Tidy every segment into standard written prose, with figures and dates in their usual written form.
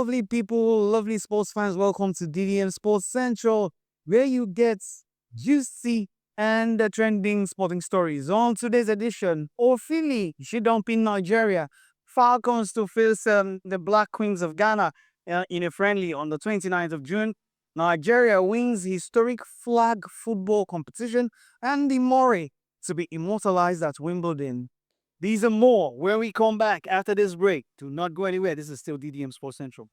lovely people, lovely sports fans. Welcome to DDM Sports Central, where you get juicy and trending sporting stories. On today's edition, Offili, she dumping Nigeria. Falcons to face the Black Queens of Ghana in a friendly on the 29th of June. Nigeria wins historic flag football competition, and the Murray to be immortalized at Wimbledon. These and more when we come back after this break. Do not go anywhere. This is still DDM Sports Central.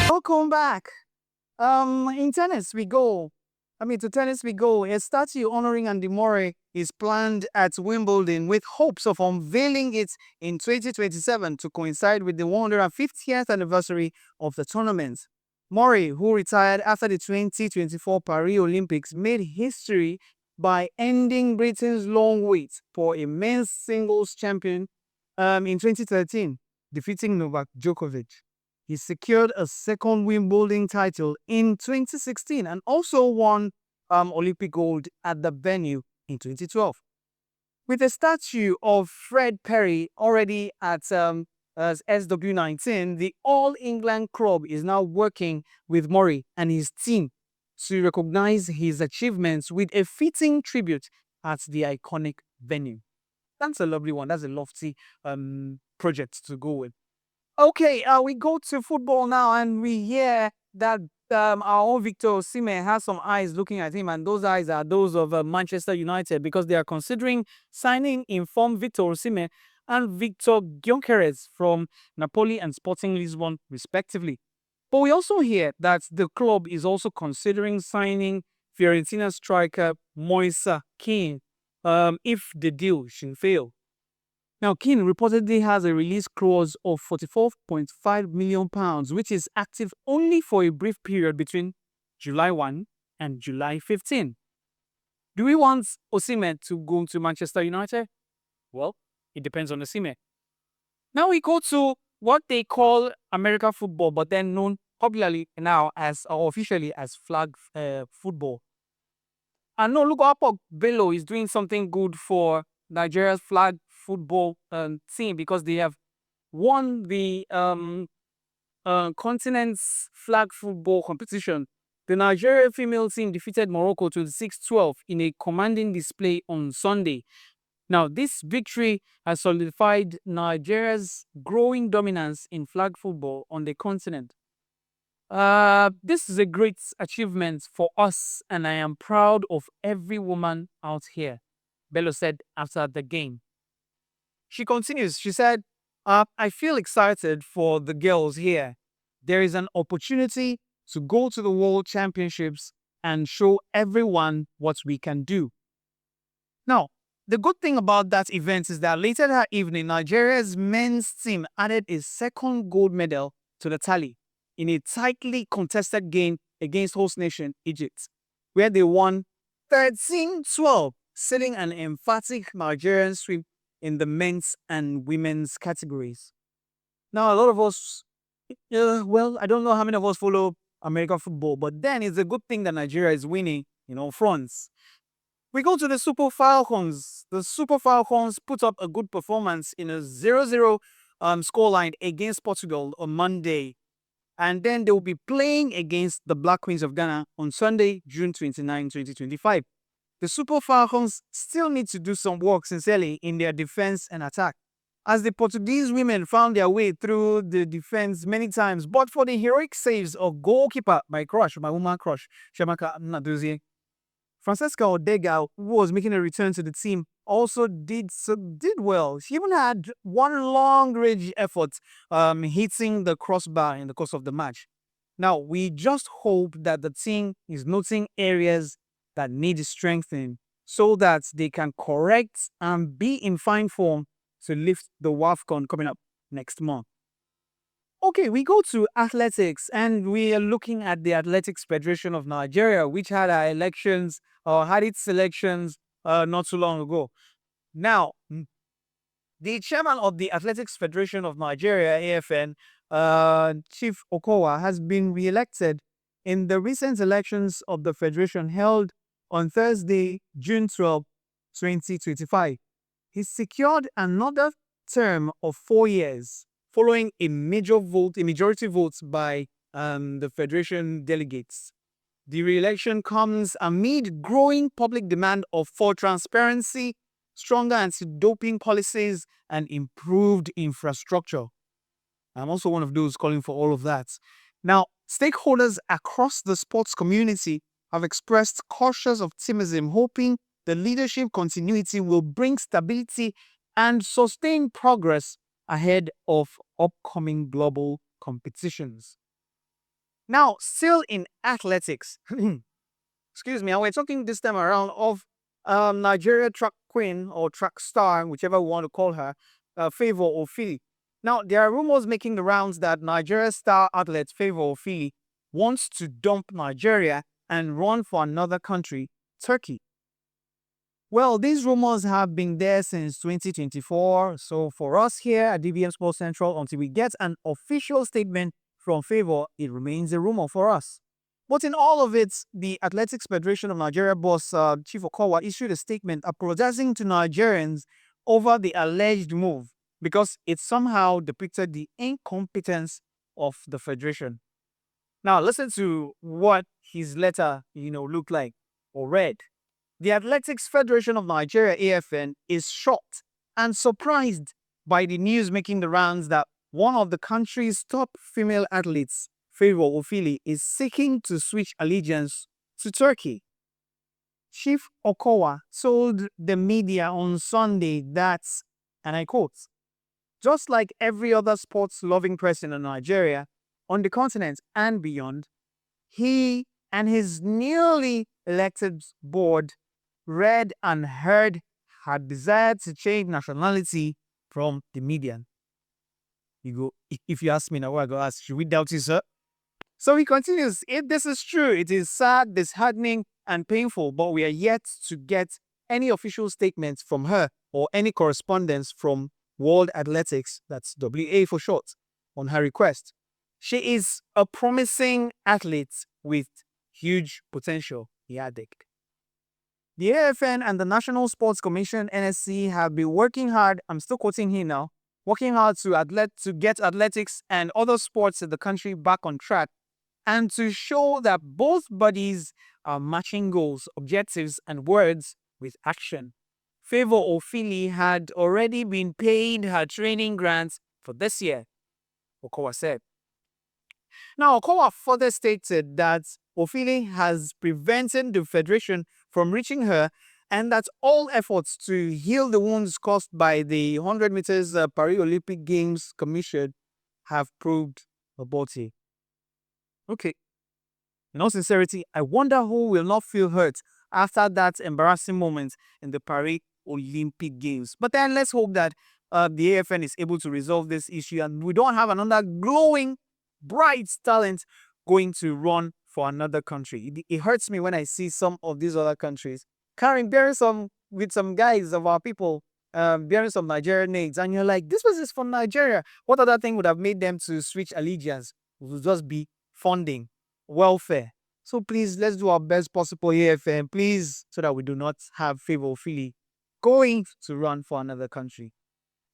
Welcome back. In tennis we go. To tennis we go. A statue honoring Andy Murray is planned at Wimbledon with hopes of unveiling it in 2027 to coincide with the 150th anniversary of the tournament. Murray, who retired after the 2024 Paris Olympics, made history by ending Britain's long wait for a men's singles champion in 2013, defeating Novak Djokovic. He secured a second Wimbledon title in 2016 and also won Olympic gold at the venue in 2012. With a statue of Fred Perry already at as SW19, the All England club is now working with Murray and his team to recognize his achievements with a fitting tribute at the iconic venue. That's a lovely one. That's a lofty project to go with. Okay, we go to football now, and we hear that our own Victor Osimhen has some eyes looking at him, and those eyes are those of Manchester United, because they are considering signing informed Victor Osimhen and Victor Gyökeres from Napoli and Sporting Lisbon, respectively. But we also hear that the club is also considering signing Fiorentina striker Moise Kean if the deal should fail. Now, Keane reportedly has a release clause of £44.5 million, which is active only for a brief period between July 1 and July 15. Do we want Osimhen to go to Manchester United? Well, it depends on Osimhen. Now we go to what they call American football, but then known popularly now as, or officially as, flag football. And no, look, Apok Bello is doing something good for Nigeria's flag football team, because they have won the continent's flag football competition. The Nigerian female team defeated Morocco 26-12 in a commanding display on Sunday. Now, this victory has solidified Nigeria's growing dominance in flag football on the continent. This is a great achievement for us, and I am proud of every woman out here, Bello said after the game. She continues, she said, I feel excited for the girls here. There is an opportunity to go to the World Championships and show everyone what we can do. Now, the good thing about that event is that later that evening, Nigeria's men's team added a second gold medal to the tally in a tightly contested game against host nation Egypt, where they won 13-12, setting an emphatic Nigerian sweep in the men's and women's categories. Now, a lot of us, I don't know how many of us follow American football, but then it's a good thing that Nigeria is winning, fronts. We go to the Super Falcons. The Super Falcons put up a good performance in a 0-0 scoreline against Portugal on Monday. And then they will be playing against the Black Queens of Ghana on Sunday, June 29, 2025. The Super Falcons still need to do some work sincerely in their defense and attack, as the Portuguese women found their way through the defense many times, but for the heroic saves of goalkeeper, my woman crush, Shamaka Nadozie. Francesca Odega, who was making a return to the team, also did well. She even had one long-range effort hitting the crossbar in the course of the match. Now, we just hope that the team is noting areas that need strengthening so that they can correct and be in fine form to lift the WAFCON coming up next month. Okay, we go to athletics, and we are looking at the Athletics Federation of Nigeria, which had had its elections not too long ago. Now, the chairman of the Athletics Federation of Nigeria, AFN, Chief Okowa, has been re-elected in the recent elections of the Federation held on Thursday, June 12, 2025. He secured another term of 4 years following a majority vote by the Federation delegates. The re-election comes amid growing public demand for transparency, stronger anti-doping policies, and improved infrastructure. I'm also one of those calling for all of that. Now, stakeholders across the sports community have expressed cautious optimism, hoping the leadership continuity will bring stability and sustain progress ahead of upcoming global competitions. Now, still in athletics, excuse me, and we're talking this time around of Nigeria track queen or track star, whichever we want to call her, Favor Offili. Now, there are rumors making the rounds that Nigeria star athlete Favor Offili wants to dump Nigeria and run for another country, Turkey. Well, these rumors have been there since 2024. So for us here at DBM Sports Central, until we get an official statement from Favor, it remains a rumor for us. But in all of it, the Athletics Federation of Nigeria boss Chief Okowa issued a statement apologizing to Nigerians over the alleged move because it somehow depicted the incompetence of the federation. Now, listen to what his letter, looked like or read. The Athletics Federation of Nigeria, AFN, is shocked and surprised by the news making the rounds that one of the country's top female athletes, Favor Offili, is seeking to switch allegiance to Turkey. Chief Okowa told the media on Sunday that, and I quote, "Just like every other sports-loving person in Nigeria, on the continent and beyond, he and his newly elected board read and heard her desire to change nationality from the median." You go, if you ask me now, I go ask, should we doubt you, sir? So he continues, if this is true, it is sad, disheartening, and painful, but we are yet to get any official statements from her or any correspondence from World Athletics, that's WA for short, on her request. She is a promising athlete with huge potential, he added. The AFN and the National Sports Commission, NSC, have been working hard, I'm still quoting here now, working hard to get athletics and other sports in the country back on track and to show that both bodies are matching goals, objectives, and words with action. Favor Offili had already been paid her training grants for this year, Okowa said. Now, Okowa further stated that Offili has prevented the Federation from reaching her and that all efforts to heal the wounds caused by the 100 meters Paris Olympic Games Commission have proved abortive. Okay. In all sincerity, I wonder who will not feel hurt after that embarrassing moment in the Paris Olympic Games. But then let's hope that the AFN is able to resolve this issue and we don't have another glowing, bright talent going to run for another country. It hurts me when I see some of these other countries bearing some guys of our people, bearing some Nigerian names, and you're like, this was just from Nigeria. What other thing would have made them to switch allegiance? It would just be funding, welfare. So please, let's do our best possible here, FM, please, so that we do not have Favor Offili going to run for another country.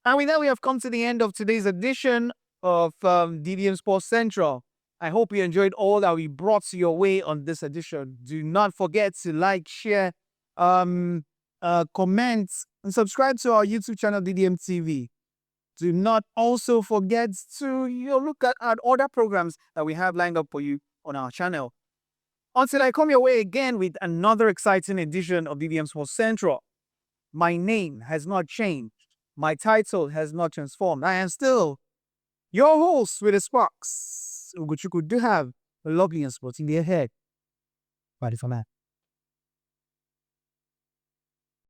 And with that, we have come to the end of today's edition of DDM Sports Central. I hope you enjoyed all that we brought your way on this edition. Do not forget to like, share, comment, and subscribe to our YouTube channel, DDM TV. Do not also forget to look at our other programs that we have lined up for you on our channel. Until I come your way again with another exciting edition of DDM Sports Central, my name has not changed. My title has not transformed. I am still your host with the sparks. Ugochukwu, do have a lovely and sporting day ahead. Bye for now.